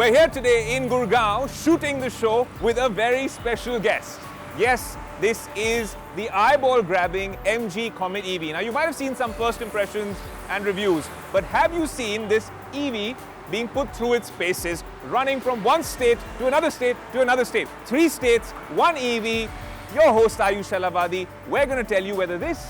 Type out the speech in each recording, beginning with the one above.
We're here today in Gurgaon shooting the show with a very special guest. Yes, this is the eyeball-grabbing MG Comet EV. Now, you might have seen some first impressions and reviews, but have you seen this EV being put through its paces, running from one state to another state to another state? 3 states, 1 EV. Your host Ayush Alavadi. We're going to tell you whether this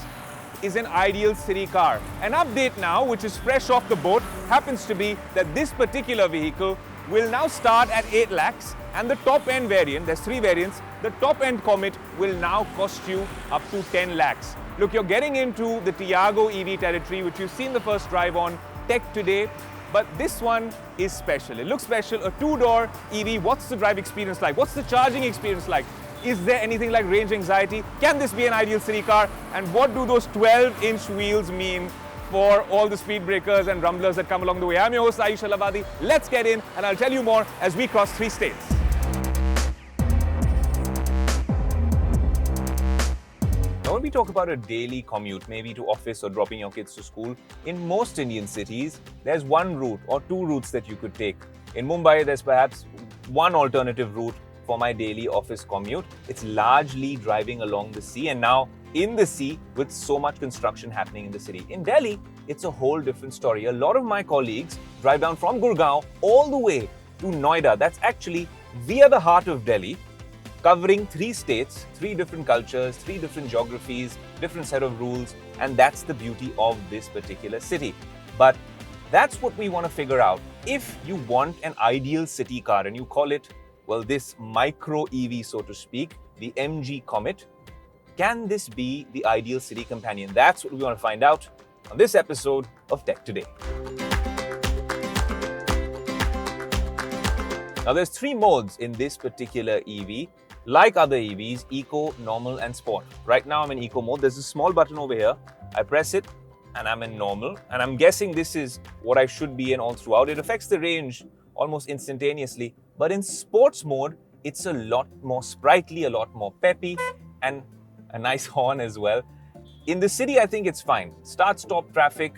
is an ideal city car. An update now, which is fresh off the boat, happens to be that this particular vehicle will now start at 8 lakhs, and the top end variant, there's 3 variants, the top end Comet will now cost you up to 10 lakhs. Look, you're getting into the Tiago EV territory, which you've seen the first drive on Tech Today, but this one is special. It looks special, a 2-door EV. What's the drive experience like? What's the charging experience like? Is there anything like range anxiety? Can this be an ideal city car? And what do those 12-inch wheels mean for all the speed breakers and rumblers that come along the way? I'm your host Ayush Alavadi. Let's get in and I'll tell you more as we cross 3 states. Now, when we talk about a daily commute, maybe to office or dropping your kids to school, in most Indian cities, there's one route or 2 routes that you could take. In Mumbai, there's perhaps one alternative route for my daily office commute. It's largely driving along the sea, and now in the sea with so much construction happening in the city. In Delhi, it's a whole different story. A lot of my colleagues drive down from Gurgaon all the way to Noida. That's actually via the heart of Delhi, covering 3 states, 3 different cultures, 3 different geographies, different set of rules, and that's the beauty of this particular city. But that's what we want to figure out. If you want an ideal city car and you call it, well, this micro EV, so to speak, the MG Comet, can this be the ideal city companion? That's what we want to find out on this episode of Tech Today. Now, there's 3 modes in this particular EV. Like other EVs, Eco, Normal and Sport. Right now I'm in Eco mode. There's a small button over here. I press it and I'm in Normal. And I'm guessing this is what I should be in all throughout. It affects the range almost instantaneously. But in Sports mode, it's a lot more sprightly, a lot more peppy, and a nice horn as well. In the city, I think it's fine. Start, stop, traffic.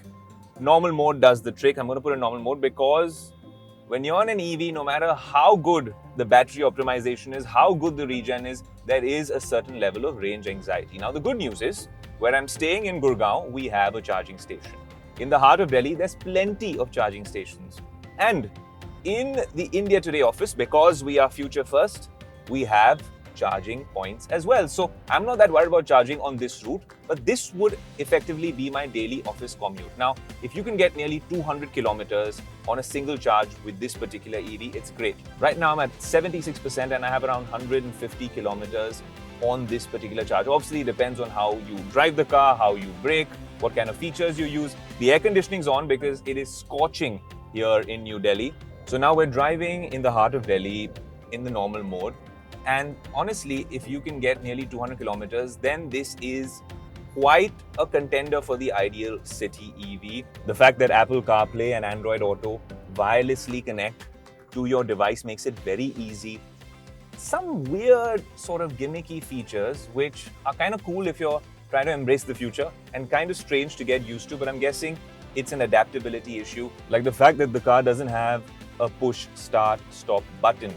Normal mode does the trick. I'm going to put a normal mode because when you're on an EV, no matter how good the battery optimization is, how good the regen is, there is a certain level of range anxiety. Now, the good news is, where I'm staying in Gurgaon, we have a charging station. In the heart of Delhi, there's plenty of charging stations. And in the India Today office, because we are future first, we have charging points as well. So I'm not that worried about charging on this route, but this would effectively be my daily office commute. Now, if you can get nearly 200 kilometers on a single charge with this particular EV, it's great. Right now I'm at 76% and I have around 150 kilometers on this particular charge. Obviously, it depends on how you drive the car, how you brake, what kind of features you use. The air conditioning's on because it is scorching here in New Delhi. So now we're driving in the heart of Delhi in the normal mode. And honestly, if you can get nearly 200 kilometers, then this is quite a contender for the ideal city EV. The fact that Apple CarPlay and Android Auto wirelessly connect to your device makes it very easy. Some weird sort of gimmicky features, which are kind of cool if you're trying to embrace the future and kind of strange to get used to, but I'm guessing it's an adaptability issue. Like the fact that the car doesn't have a push start stop button.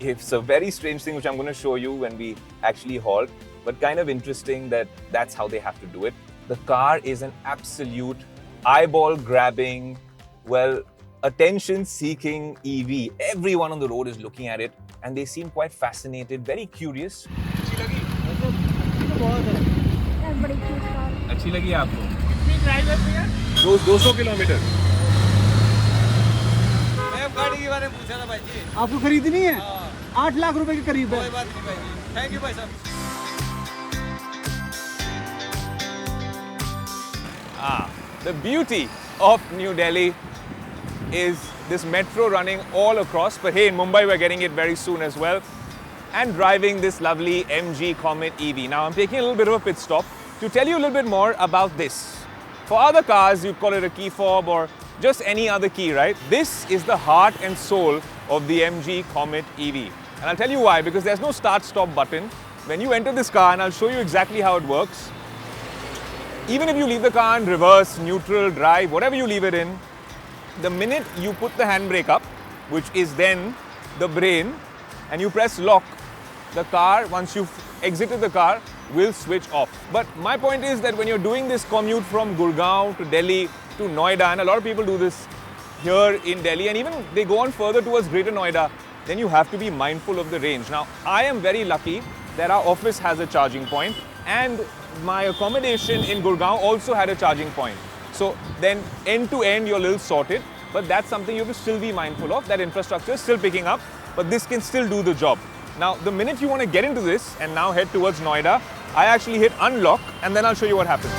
It's a very strange thing which I'm going to show you when we actually halt, but kind of interesting that that's how they have to do it. The car is an absolute eyeball grabbing, well, attention seeking EV. Everyone on the road is looking at it and they seem quite fascinated, very curious. अच्छी लगी आपको? कितनी drive है भैया? 200 kilometre. गाड़ी के बारे में पूछा था भाई जी। आपको खरीदनी है? 8 लाख रुपए के करीब है। कोई बात नहीं भाई जी। थैंक यू भाई साहब। The beauty of New Delhi is this metro running all across. But hey, in Mumbai we're getting it very soon as well. And driving this lovely MG Comet EV. Now I'm taking a little bit of a pit stop to tell you a little bit more about this. For other cars, you'd call it a key fob or just any other key, right? This is the heart and soul of the MG Comet EV. And I'll tell you why, because there's no start-stop button. When you enter this car, and I'll show you exactly how it works, even if you leave the car in reverse, neutral, drive, whatever you leave it in, the minute you put the handbrake up, which is then the brain, and you press lock, the car, once you've exited the car, will switch off. But my point is that when you're doing this commute from Gurgaon to Delhi to Noida, and a lot of people do this here in Delhi, and even they go on further towards Greater Noida, then you have to be mindful of the range. Now, I am very lucky that our office has a charging point, and my accommodation in Gurgaon also had a charging point. So then end to end, you're a little sorted, but that's something you have to still be mindful of. That infrastructure is still picking up, but this can still do the job. Now, the minute you want to get into this and now head towards Noida, I actually hit unlock, and then I'll show you what happens.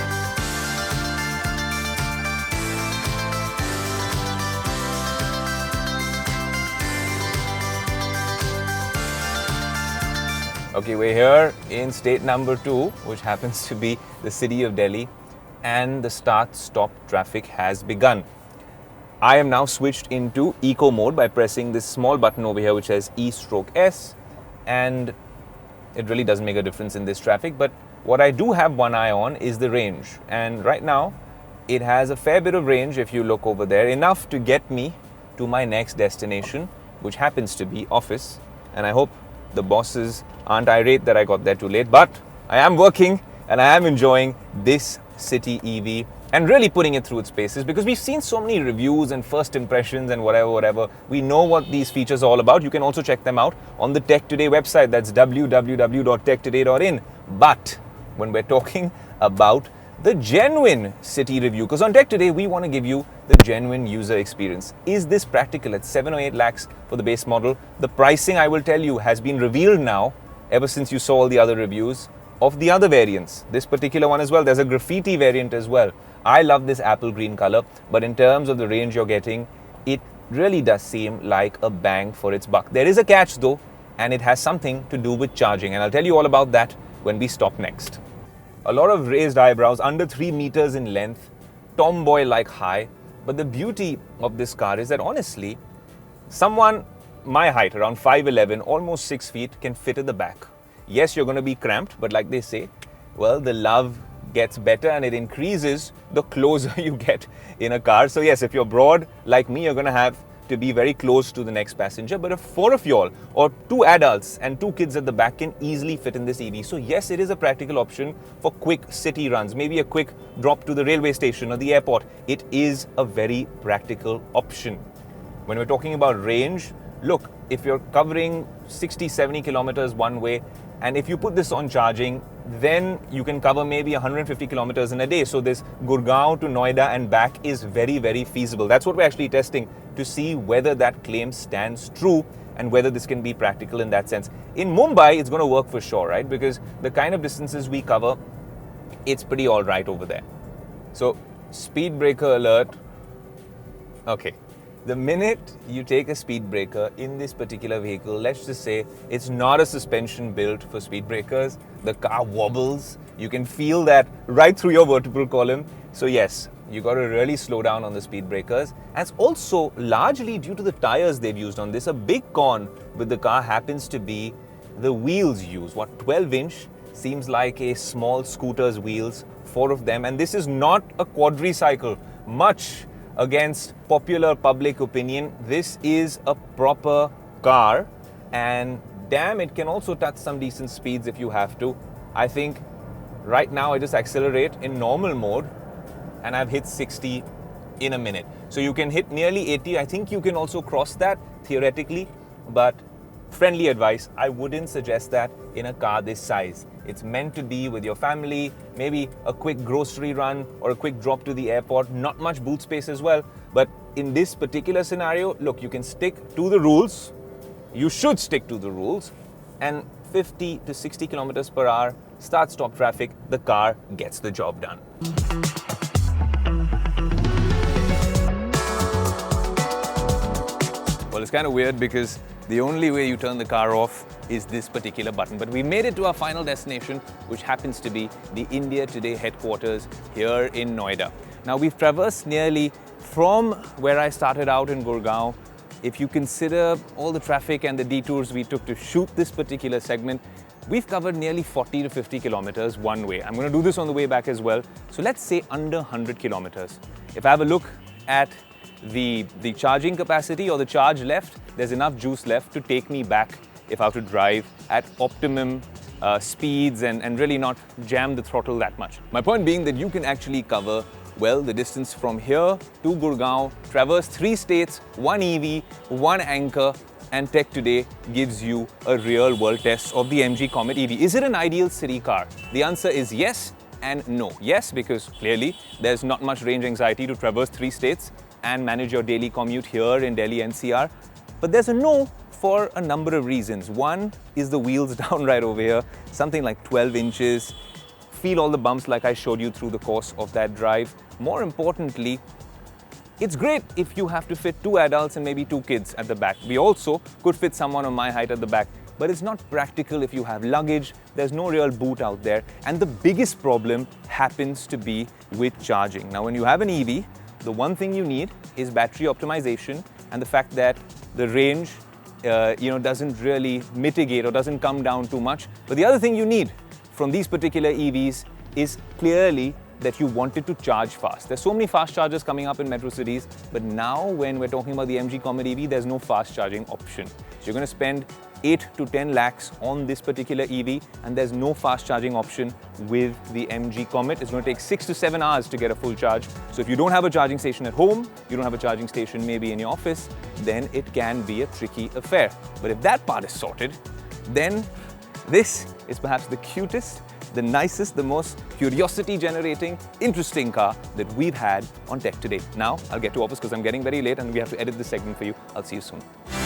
Okay, we're here in state number 2, which happens to be the city of Delhi, and the start-stop traffic has begun. I am now switched into eco mode by pressing this small button over here which says E/S, and it really doesn't make a difference in this traffic, but what I do have one eye on is the range, and right now it has a fair bit of range. If you look over there, enough to get me to my next destination, which happens to be office, and I hope the bosses aren't irate that I got there too late, but I am working and I am enjoying this city EV and really putting it through its paces, because we've seen so many reviews and first impressions and whatever. We know what these features are all about. You can also check them out on the Tech Today website. That's www.techtoday.in. But when we're talking about the genuine city review, because on Tech Today, we want to give you the genuine user experience. Is this practical at 7 or 8 lakhs for the base model? The pricing, I will tell you, has been revealed now ever since you saw all the other reviews of the other variants. This particular one as well. There's a graffiti variant as well. I love this apple green color, but in terms of the range you're getting, it really does seem like a bang for its buck. There is a catch though, and it has something to do with charging, and I'll tell you all about that when we stop next. A lot of raised eyebrows, under 3 meters in length, tomboy-like high, but the beauty of this car is that honestly, someone my height, around 5'11", almost 6 feet, can fit at the back. Yes, you're going to be cramped, but like they say, well, the love gets better and it increases the closer you get in a car. So yes, if you're broad like me, you're going to have to be very close to the next passenger. But if 4 of y'all, or 2 adults and 2 kids at the back, can easily fit in this EV. So yes, it is a practical option for quick city runs, maybe a quick drop to the railway station or the airport. It is a very practical option. When we're talking about range, look, if you're covering 60, 70 kilometers one way, and if you put this on charging, then you can cover maybe 150 kilometers in a day. So this Gurgaon to Noida and back is very, very feasible. That's what we're actually testing to see whether that claim stands true and whether this can be practical in that sense. In Mumbai, it's going to work for sure, right? Because the kind of distances we cover, it's pretty all right over there. So speed breaker alert. Okay. The minute you take a speed breaker in this particular vehicle, let's just say it's not a suspension built for speed breakers. The car wobbles. You can feel that right through your vertebral column. So yes, you got to really slow down on the speed breakers. And it's also largely due to the tires they've used on this. A big con with the car happens to be the wheels used. What, 12-inch? Seems like a small scooter's wheels, 4 of them. And this is not a quadricycle. Much against popular public opinion, this is a proper car, and damn, it can also touch some decent speeds if you have to. I think right now I just accelerate in normal mode and I've hit 60 in a minute. So you can hit nearly 80. I think you can also cross that theoretically, but friendly advice, I wouldn't suggest that in a car this size. It's meant to be with your family, maybe a quick grocery run or a quick drop to the airport, not much boot space as well. But in this particular scenario, look, you can stick to the rules. You should stick to the rules. And 50 to 60 kilometers per hour, start-stop traffic, the car gets the job done. Well, it's kind of weird because the only way you turn the car off is this particular button. But we made it to our final destination, which happens to be the India Today headquarters here in Noida. Now, we've traversed nearly from where I started out in Gurgaon. If you consider all the traffic and the detours we took to shoot this particular segment, we've covered nearly 40 to 50 kilometers one way. I'm going to do this on the way back as well. So let's say under 100 kilometers. If I have a look at the charging capacity or the charge left, there's enough juice left to take me back if I have to drive at optimum speeds and really not jam the throttle that much. My point being that you can actually cover well the distance from here to Gurgaon, traverse 3 states, 1 EV, 1 anchor, and Tech Today gives you a real world test of the MG Comet EV. Is it an ideal city car? The answer is yes and no. Yes, because clearly there's not much range anxiety to traverse 3 states and manage your daily commute here in Delhi NCR. But there's a no for a number of reasons. One is the wheels down right over here, something like 12 inches. Feel all the bumps like I showed you through the course of that drive. More importantly, it's great if you have to fit 2 adults and maybe 2 kids at the back. We also could fit someone on my height at the back, but it's not practical if you have luggage. There's no real boot out there. And the biggest problem happens to be with charging. Now, when you have an EV, the one thing you need is battery optimization and the fact that the range doesn't really mitigate or doesn't come down too much. But the other thing you need from these particular EVs is clearly that you wanted to charge fast. There's so many fast chargers coming up in metro cities, but now when we're talking about the MG Comet EV, there's no fast charging option. So you're going to spend 8 to 10 lakhs on this particular EV, and there's no fast charging option with the MG Comet. It's going to take 6 to 7 hours to get a full charge. So if you don't have a charging station at home, you don't have a charging station maybe in your office, then it can be a tricky affair. But if that part is sorted, then this is perhaps the cutest, the nicest, the most curiosity-generating, interesting car that we've had on Tech Today. Now, I'll get to office because I'm getting very late and we have to edit this segment for you. I'll see you soon.